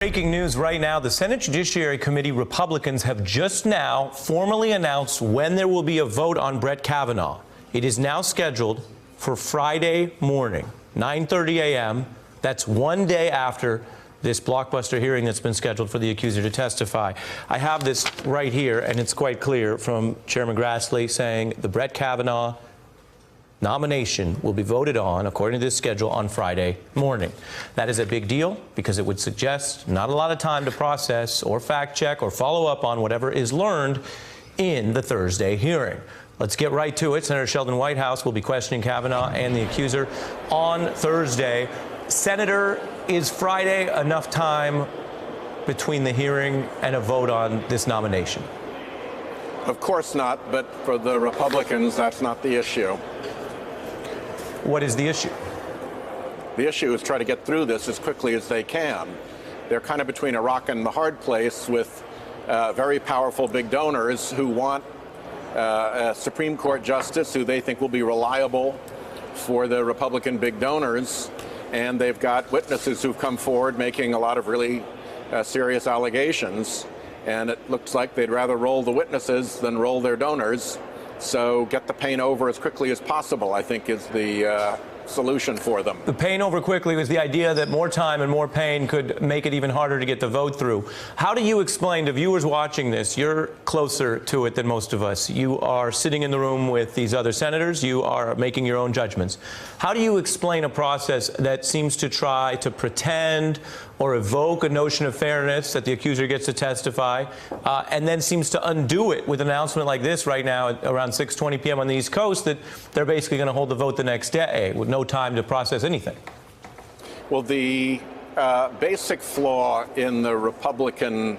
Breaking news right now, the Senate Judiciary Committee Republicans have just now formally announced when there will be a vote on Brett Kavanaugh. It is now scheduled for Friday morning, 9:30 a.m. That's one day after this blockbuster hearing that's been scheduled for the accuser to testify. I have this right here, and it's quite clear from Chairman Grassley saying the Brett Kavanaugh nomination will be voted on, according to this schedule, on Friday morning. That is a big deal because it would suggest not a lot of time to process or fact check or follow up on whatever is learned in the Thursday hearing. Let's get right to it. Senator Sheldon Whitehouse will be questioning Kavanaugh and the accuser on Thursday. Senator, is Friday enough time between the hearing and a vote on this nomination? Of course not, but for the Republicans, that's not the issue. What is the issue? The issue is try to get through this as quickly as they can. They're kind of between a rock and the hard place with very powerful big donors who want a Supreme Court justice who they think will be reliable for the Republican big donors. And they've got witnesses who've come forward making a lot of really serious allegations. And it looks like they'd rather roll the witnesses than roll their donors. So get the pain over as quickly as possible, I think, is the solution for them. The pain over quickly was the idea that more time and more pain could make it even harder to get the vote through. How do you explain to viewers watching this? You're closer to it than most of us. You are sitting in the room with these other senators. You are making your own judgments. How do you explain a process that seems to try to pretend or evoke a notion of fairness that the accuser gets to testify, and then seems to undo it with an announcement like this right now at around 6:20 p.m. on the East Coast that they're basically going to hold the vote the next day with no time to process anything? Well, the basic flaw in the Republican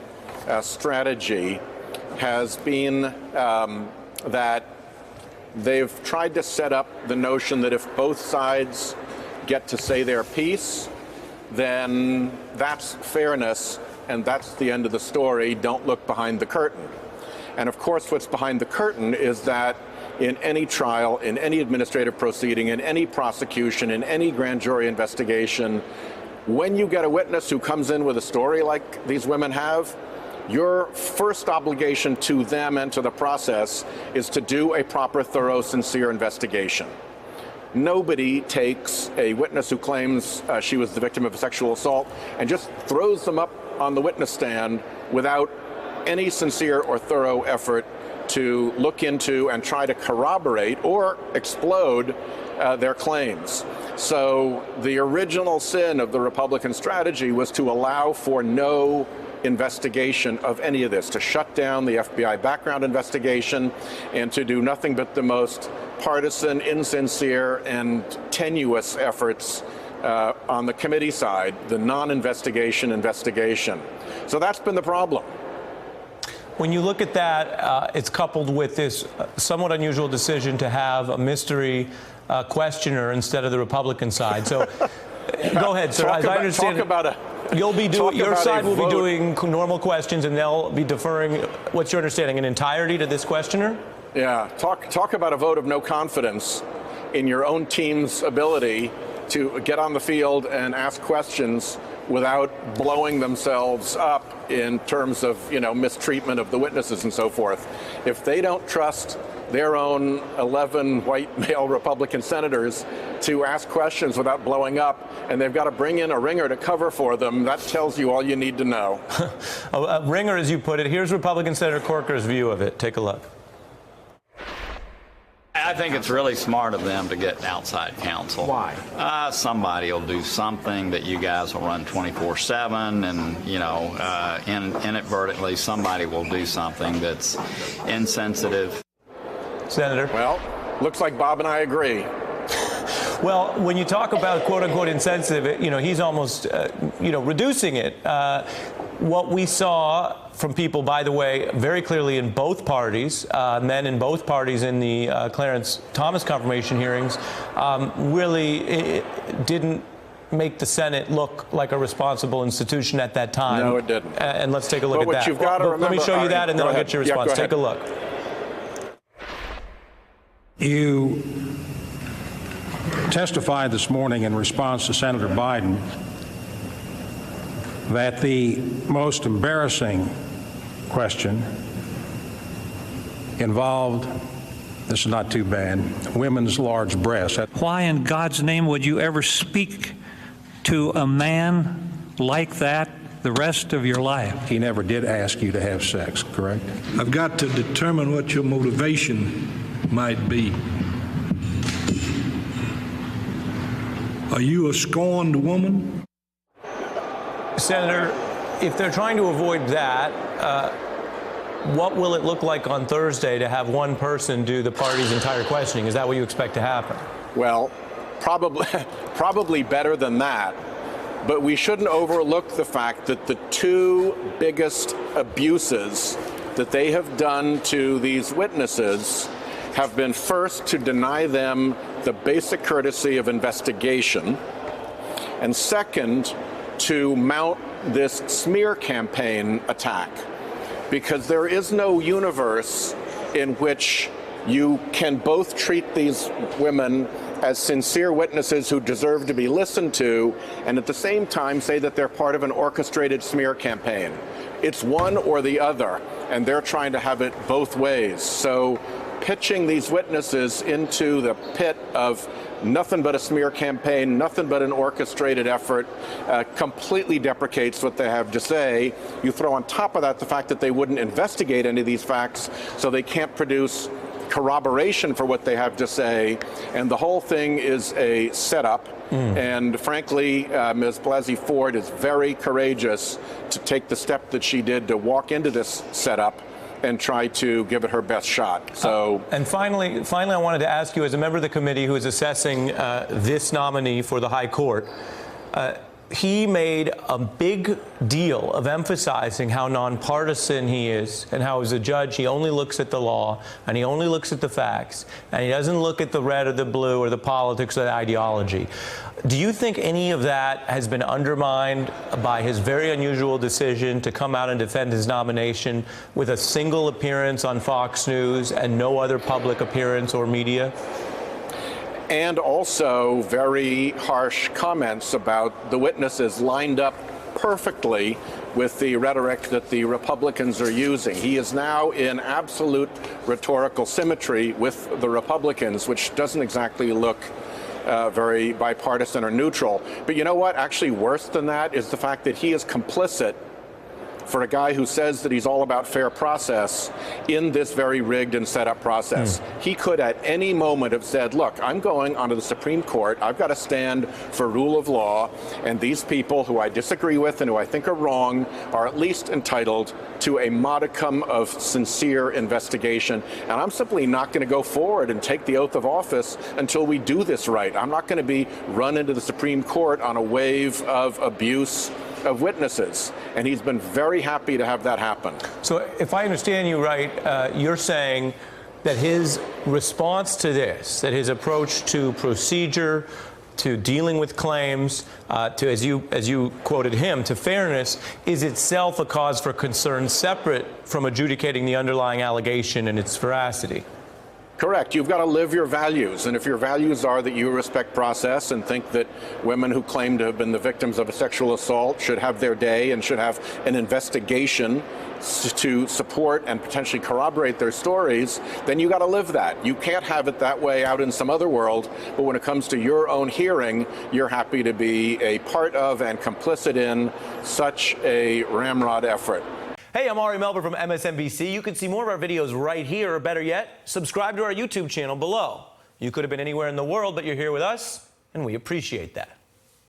strategy has been that they've tried to set up the notion that if both sides get to say their piece, then that's fairness, and that's the end of the story. Don't look behind the curtain. And of course, what's behind the curtain is that in any trial, in any administrative proceeding, in any prosecution, in any grand jury investigation, when you get a witness who comes in with a story like these women have, your first obligation to them and to the process is to do a proper, thorough, sincere investigation. Nobody takes a witness who claims she was the victim of a sexual assault and just throws them up on the witness stand without any sincere or thorough effort to look into and try to corroborate or explode their claims. So the original sin of the Republican strategy was to allow for no investigation of any of this, to shut down the FBI background investigation and to do nothing but the most partisan, insincere, and tenuous efforts on the committee side, the non-investigation investigation. So that's been the problem. When you look at that, it's coupled with this somewhat unusual decision to have a mystery questioner instead of the Republican side. So go ahead, sir. As I understand it, you'll be doing, your side will be doing normal questions, and they'll be deferring. What's your understanding, in entirety to this questioner? Yeah, talk about a vote of no confidence in your own team's ability to get on the field and ask questions without blowing themselves up in terms of, mistreatment of the witnesses and so forth. If they don't trust their own 11 white male Republican senators to ask questions without blowing up, and they've got to bring in a ringer to cover for them, that tells you all you need to know. A ringer, as you put it. Here's Republican Senator Corker's view of it. Take a look. I think it's really smart of them to get outside counsel. Why? Somebody will do something that you guys will run 24/7, and inadvertently somebody will do something that's insensitive. Senator? Well, looks like Bob and I agree. Well, when you talk about quote-unquote insensitive, he's almost, reducing it. What we saw from people, by the way, very clearly in both parties, men in both parties in the Clarence Thomas confirmation hearings, really didn't make the Senate look like a responsible institution at that time. No, it didn't. And let's take a look at that. You've got to remember, let me show you that, and then I'll get your response. Take a look. You testified this morning in response to Senator Biden that the most embarrassing question involved, this is not too bad, women's large breasts. Why in God's name would you ever speak to a man like that the rest of your life? He never did ask you to have sex, correct? I've got to determine what your motivation might be. Are you a scorned woman? Senator, if they're trying to avoid that, what will it look like on Thursday to have one person do the party's entire questioning? Is that what you expect to happen? Well, probably better than that. But we shouldn't overlook the fact that the two biggest abuses that they have done to these witnesses have been, first, to deny them the basic courtesy of investigation, and second, to mount this smear campaign attack. Because there is no universe in which you can both treat these women as sincere witnesses who deserve to be listened to, and at the same time say that they're part of an orchestrated smear campaign. It's one or the other, and they're trying to have it both ways. So pitching these witnesses into the pit of nothing but a smear campaign, nothing but an orchestrated effort, completely deprecates what they have to say. You throw on top of that the fact that they wouldn't investigate any of these facts, so they can't produce corroboration for what they have to say, and the whole thing is a setup. And frankly, Ms. Blasey Ford is very courageous to take the step that she did to walk into this setup and try to give it her best shot. So, and finally, I wanted to ask you, as a member of the committee who is assessing this nominee for the High Court, he made a big deal of emphasizing how nonpartisan he is and how, as a judge, he only looks at the law and he only looks at the facts and he doesn't look at the red or the blue or the politics or the ideology. Do you think any of that has been undermined by his very unusual decision to come out and defend his nomination with a single appearance on Fox News and no other public appearance or media? And also very harsh comments about the witnesses lined up perfectly with the rhetoric that the Republicans are using. He is now in absolute rhetorical symmetry with the Republicans, which doesn't exactly look very bipartisan or neutral. But you know what? Actually, worse than that is the fact that he is complicit, for a guy who says that he's all about fair process, in this very rigged and set up process. He could at any moment have said, look, I'm going onto the Supreme Court. I've got to stand for rule of law. And these people who I disagree with and who I think are wrong are at least entitled to a modicum of sincere investigation. And I'm simply not going to go forward and take the oath of office until we do this right. I'm not going to be run into the Supreme Court on a wave of abuse of witnesses, and he's been very happy to have that happen. So if I understand you right, you're saying that his response to this, that his approach to procedure, to dealing with claims, to, as you quoted him, to fairness, is itself a cause for concern separate from adjudicating the underlying allegation and its veracity? Correct. You've got to live your values. And if your values are that you respect process and think that women who claim to have been the victims of a sexual assault should have their day and should have an investigation to support and potentially corroborate their stories, then you got to live that. You can't have it that way out in some other world. But when it comes to your own hearing, you're happy to be a part of and complicit in such a ramrod effort. Hey, I'm Ari Melber from MSNBC. You can see more of our videos right here, or better yet, subscribe to our YouTube channel below. You could have been anywhere in the world, but you're here with us, and we appreciate that.